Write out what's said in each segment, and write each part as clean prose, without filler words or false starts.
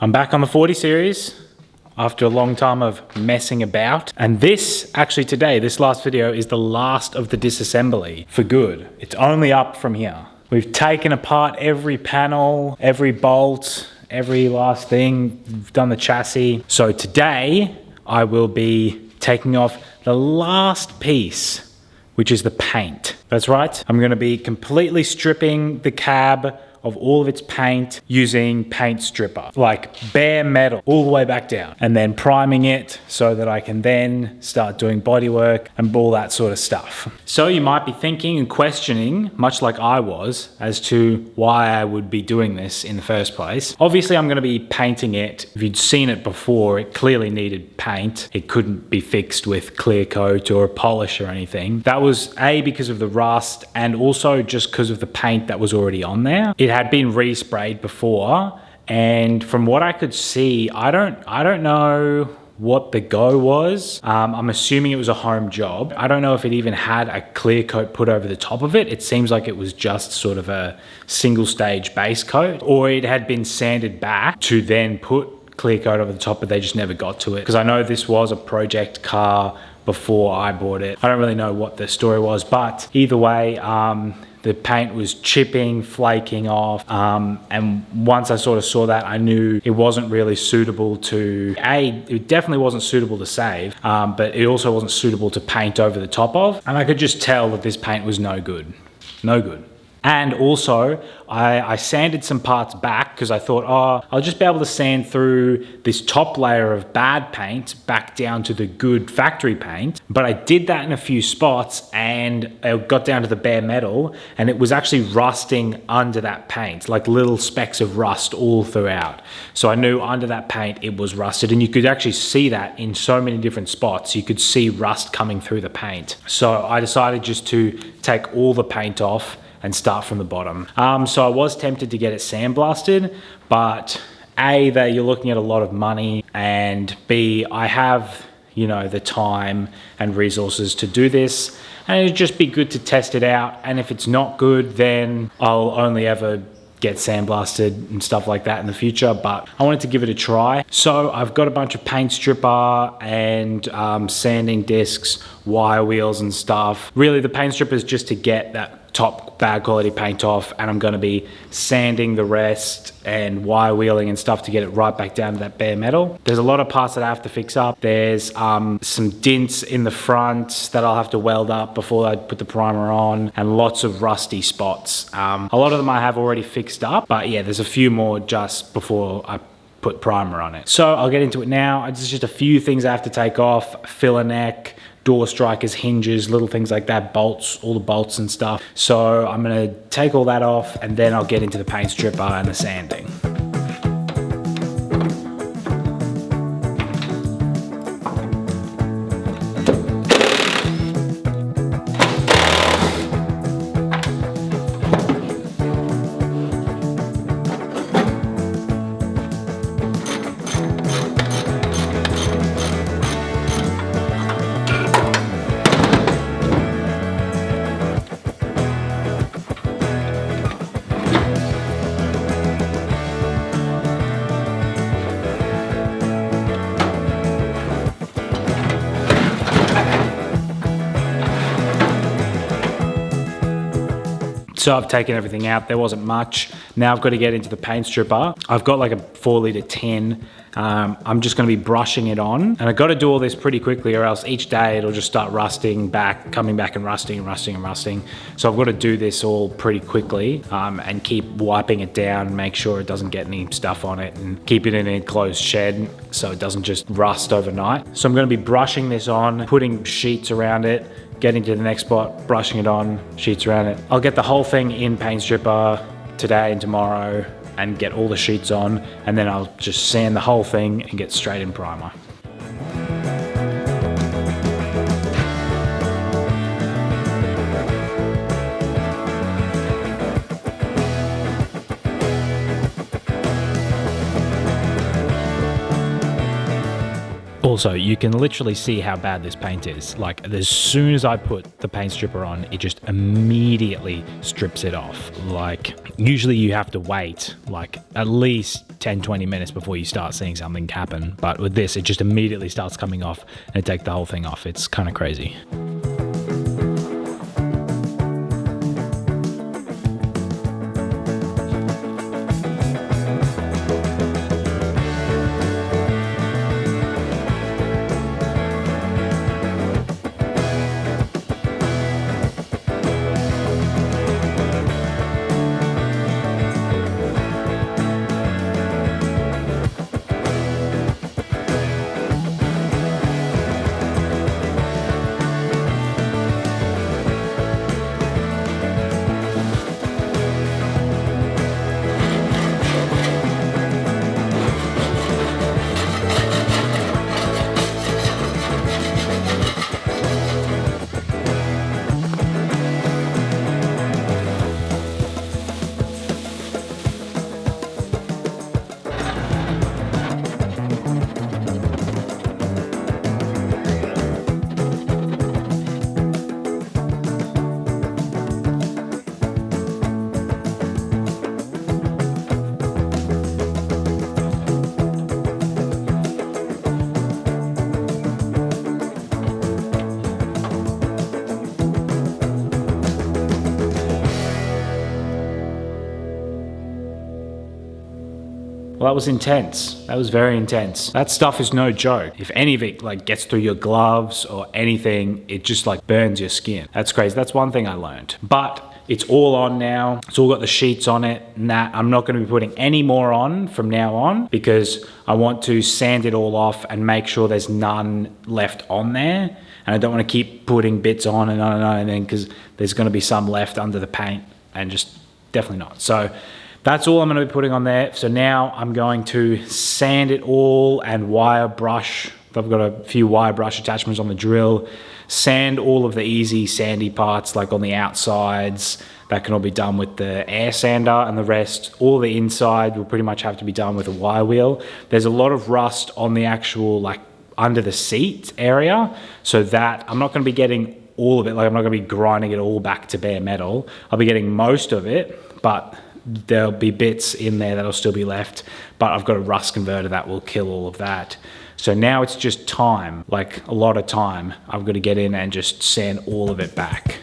I'm back on the 40 series after a long time of messing about. And this, actually today, this last video is the last of the disassembly for good. It's only up from here. We've taken apart every panel, every bolt, every last thing. We've done the chassis. So today I will be taking off the last piece, which is the paint. That's right. I'm gonna be completely stripping the cab of all of its paint using paint stripper, like bare metal all the way back down, and then priming it so that I can then start doing bodywork and all that sort of stuff. So you might be thinking and questioning, much like I was, as to why I would be doing this in the first place. Obviously I'm gonna be painting it. If you'd seen it before, it clearly needed paint. It couldn't be fixed with clear coat or a polish or anything. That was A, because of the rust, and also just because of the paint that was already on there. It had been resprayed before, and from what I could see, I don't know what the go was. I'm assuming it was a home job. I don't know if it even had a clear coat put over the top of it. It seems like it was just sort of a single stage base coat, or it had been sanded back to then put clear coat over the top, but they just never got to it. Because I know this was a project car before I bought it. I don't really know what the story was, but either way, the paint was chipping, flaking off, and once I sort of saw that, I knew it wasn't really suitable to, it definitely wasn't suitable to save, but it also wasn't suitable to paint over the top of, and I could just tell that this paint was no good. No good. And also, I sanded some parts back because I thought, oh, I'll just be able to sand through this top layer of bad paint back down to the good factory paint. But I did that in a few spots and it got down to the bare metal and it was actually rusting under that paint, like little specks of rust all throughout. So I knew under that paint it was rusted, and you could actually see that in so many different spots. You could see rust coming through the paint. So I decided just to take all the paint off and start from the bottom. So I was tempted to get it sandblasted, but A, that you're looking at a lot of money, and B, I have, you know, the time and resources to do this, and it'd just be good to test it out. And if it's not good, then I'll only ever get sandblasted and stuff like that in the future, but I wanted to give it a try. So I've got a bunch of paint stripper and sanding discs, wire wheels and stuff. Really the paint stripper is just to get that top bad quality paint off, and I'm going to be sanding the rest and wire wheeling and stuff to get it right back down to that bare metal. There's a lot of parts that I have to fix up. There's some dents in the front that I'll have to weld up before I put the primer on, and lots of rusty spots. A lot of them I have already fixed up, but yeah, there's a few more just before I put primer on it. So I'll get into it now. It's just a few things I have to take off: filler neck, door strikers, hinges, little things like that, bolts, all the bolts and stuff. So I'm gonna take all that off and then I'll get into the paint stripper and the sanding. So I've taken everything out. There wasn't much. Now I've got to get into the paint stripper. I've got like a 4-litre tin. I'm just going to be brushing it on, and I've got to do all this pretty quickly, or else each day it'll just start rusting back, coming back and rusting and rusting and rusting. So I've got to do this all pretty quickly and keep wiping it down, make sure it doesn't get any stuff on it, and keep it in an enclosed shed so it doesn't just rust overnight. So I'm going to be brushing this on, putting sheets around it, getting to the next spot, brushing it on, sheets around it. I'll get the whole thing in paint stripper today and tomorrow and get all the sheets on, and then I'll just sand the whole thing and get straight in primer. Also, you can literally see how bad this paint is. Like, as soon as I put the paint stripper on, it just immediately strips it off. Like, usually you have to wait like at least 10-20 minutes before you start seeing something happen. But with this, it just immediately starts coming off and it takes the whole thing off. It's kind of crazy. Well, that was intense. That was very intense. That stuff is no joke. If any of it like gets through your gloves or anything, it just like burns your skin. That's crazy. That's one thing I learned. But it's all on now. It's all got the sheets on it and that. I'm not going to be putting any more on from now on because I want to sand it all off and make sure there's none left on there. And I don't want to keep putting bits on and on and on and then because there's going to be some left under the paint and just definitely not. So that's all I'm going to be putting on there. So now I'm going to sand it all and wire brush. I've got a few wire brush attachments on the drill. Sand all of the easy sandy parts like on the outsides. That can all be done with the air sander, and the rest, all the inside will pretty much have to be done with a wire wheel. There's a lot of rust on the actual like under the seat area, so that I'm not going to be getting all of it. Like I'm not going to be grinding it all back to bare metal. I'll be getting most of it, but there'll be bits in there that'll still be left, but I've got a rust converter that will kill all of that. So now it's just time, like a lot of time. I've got to get in and just sand all of it back.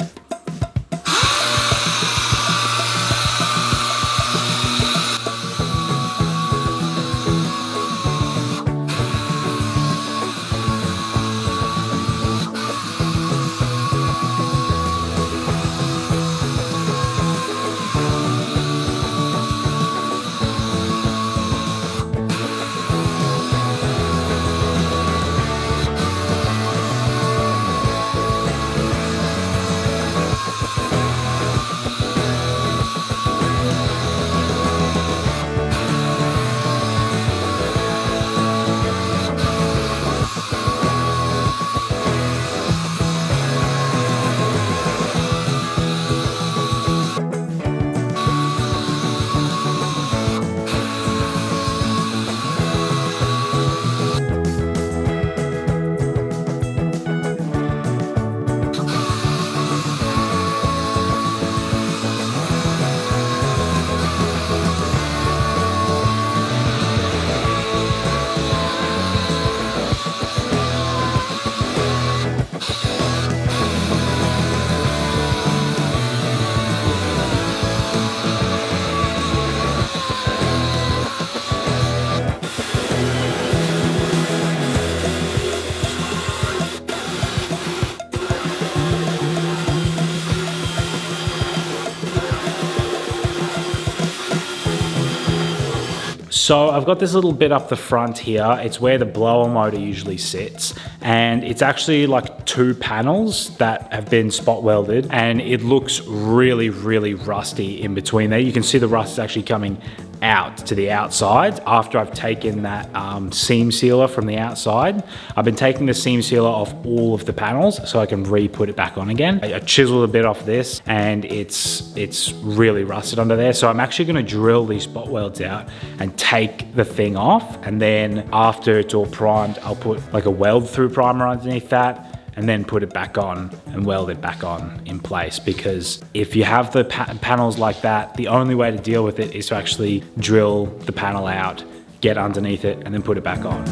So I've got this little bit up the front here. It's where the blower motor usually sits. And it's actually like 2 panels that have been spot welded. And it looks really, really rusty in between there. You can see the rust is actually coming out to the outside after I've taken that seam sealer from the outside. I've been taking the seam sealer off all of the panels so I can re-put it back on again. I chiseled a bit off this and it's really rusted under there. So I'm actually gonna drill these spot welds out and take the thing off. And then after it's all primed, I'll put like a weld through primer underneath that and then put it back on and weld it back on in place. Because if you have the panels like that, the only way to deal with it is to actually drill the panel out, get underneath it, and then put it back on.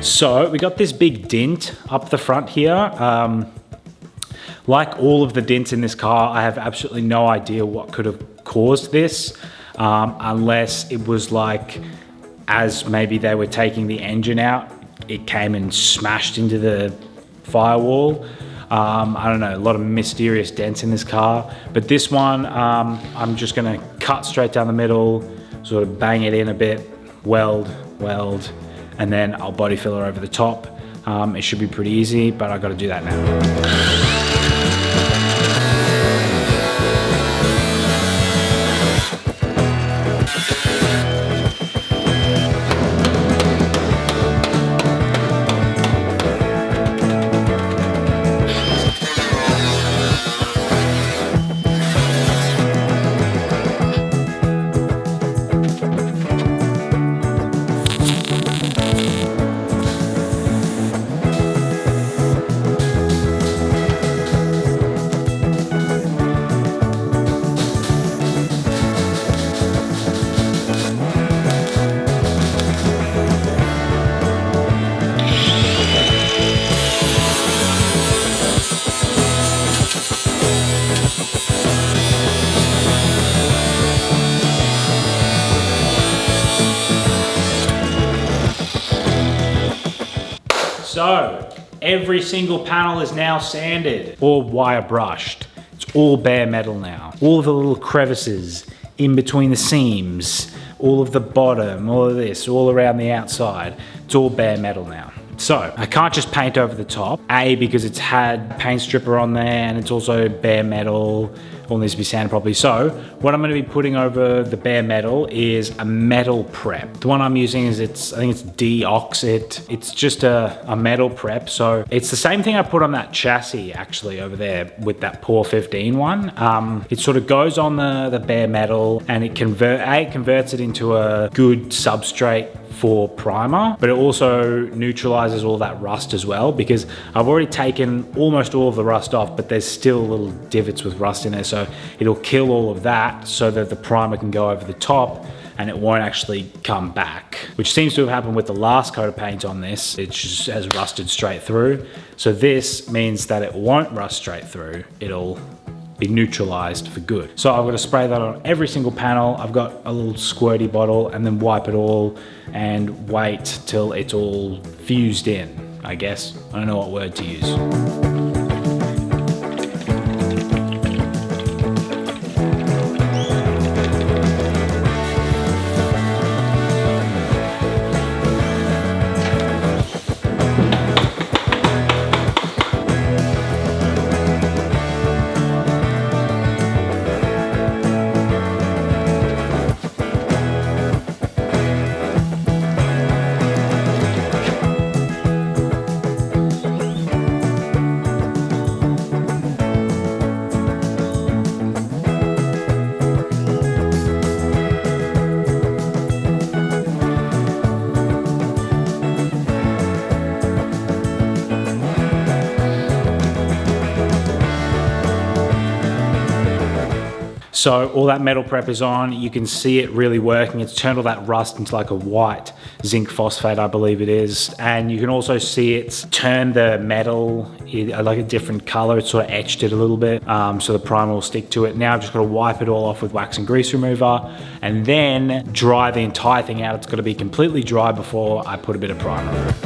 So we got this big dent up the front here. Like all of the dents in this car, I have absolutely no idea what could have caused this, unless it was like, as maybe they were taking the engine out, it came and smashed into the firewall. I don't know, a lot of mysterious dents in this car. But this one, I'm just gonna cut straight down the middle, sort of bang it in a bit, weld, and then I'll body filler over the top. It should be pretty easy, but I gotta do that now. So, every single panel is now sanded or wire brushed. It's all bare metal now. All of the little crevices in between the seams, all of the bottom, all of this, all around the outside, it's all bare metal now. So, I can't just paint over the top. A, because it's had paint stripper on there and it's also bare metal, all needs to be sanded properly. So, what I'm gonna be putting over the bare metal is a metal prep. The one I'm using is, I think it's deoxit. It's just a metal prep. So, it's the same thing I put on that chassis actually over there with that Pour 15 one. It sort of goes on the bare metal and it converts it into a good substrate for primer, but it also neutralizes all that rust as well, because I've already taken almost all of the rust off, but there's still little divots with rust in there, so it'll kill all of that so that the primer can go over the top and it won't actually come back, which seems to have happened with the last coat of paint on this. It just has rusted straight through. So this means that it won't rust straight through. It'll be neutralized for good. So I've got to spray that on every single panel. I've got a little squirty bottle and then wipe it all and wait till it's all fused in, I guess. I don't know what word to use. So all that metal prep is on. You can see it really working. It's turned all that rust into like a white zinc phosphate, I believe it is. And you can also see it's turned the metal like a different color. It's sort of etched it a little bit, so the primer will stick to it. Now I've just got to wipe it all off with wax and grease remover and then dry the entire thing out. It's got to be completely dry before I put a bit of primer on it.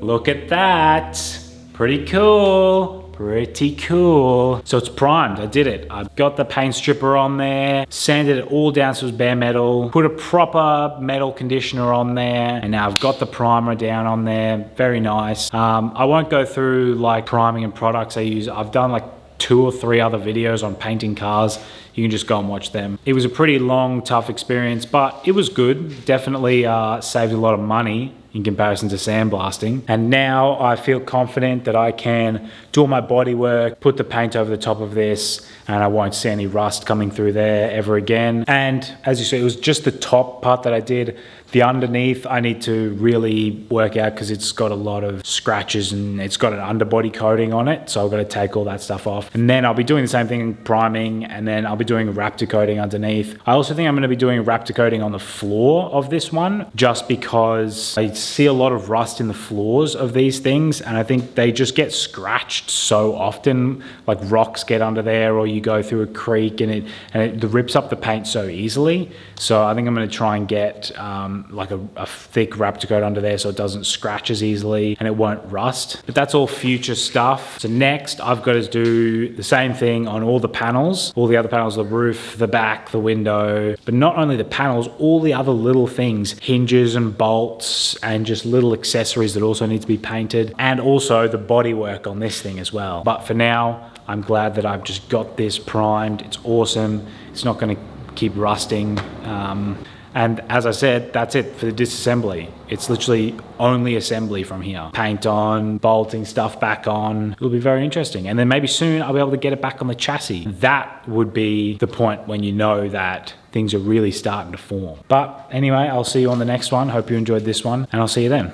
Look at that, pretty cool, pretty cool. So it's primed, I did it. I've got the paint stripper on there, sanded it all down so it was bare metal, put a proper metal conditioner on there, and now I've got the primer down on there, very nice. I won't go through like priming and products I use. I've done like 2 or 3 other videos on painting cars. You can just go and watch them. It was a pretty long, tough experience, but it was good. Definitely saved a lot of money in comparison to sandblasting. And now I feel confident that I can do all my body work, put the paint over the top of this, and I won't see any rust coming through there ever again. And as you see, it was just the top part that I did. The underneath, I need to really work out because it's got a lot of scratches and it's got an underbody coating on it. So I've got to take all that stuff off. And then I'll be doing the same thing, priming, and then I'll be doing a Raptor coating underneath. I also think I'm going to be doing a Raptor coating on the floor of this one, just because I see a lot of rust in the floors of these things. And I think they just get scratched so often, like rocks get under there, or you go through a creek and it rips up the paint so easily. So I think I'm going to try and get like a thick Raptor coat under there so it doesn't scratch as easily and it won't rust. But that's all future stuff. So next I've got to do the same thing on all the panels, all the other panels, the roof, the back, the window, but not only the panels, all the other little things, hinges and bolts and just little accessories that also need to be painted, and also the bodywork on this thing as well. But for now, I'm glad that I've just got this primed. It's awesome. It's not going to keep rusting. And as I said, that's it for the disassembly. It's literally only assembly from here. Paint on, bolting stuff back on. It'll be very interesting. And then maybe soon I'll be able to get it back on the chassis. That would be the point when you know that things are really starting to form. But anyway, I'll see you on the next one. Hope you enjoyed this one, and I'll see you then.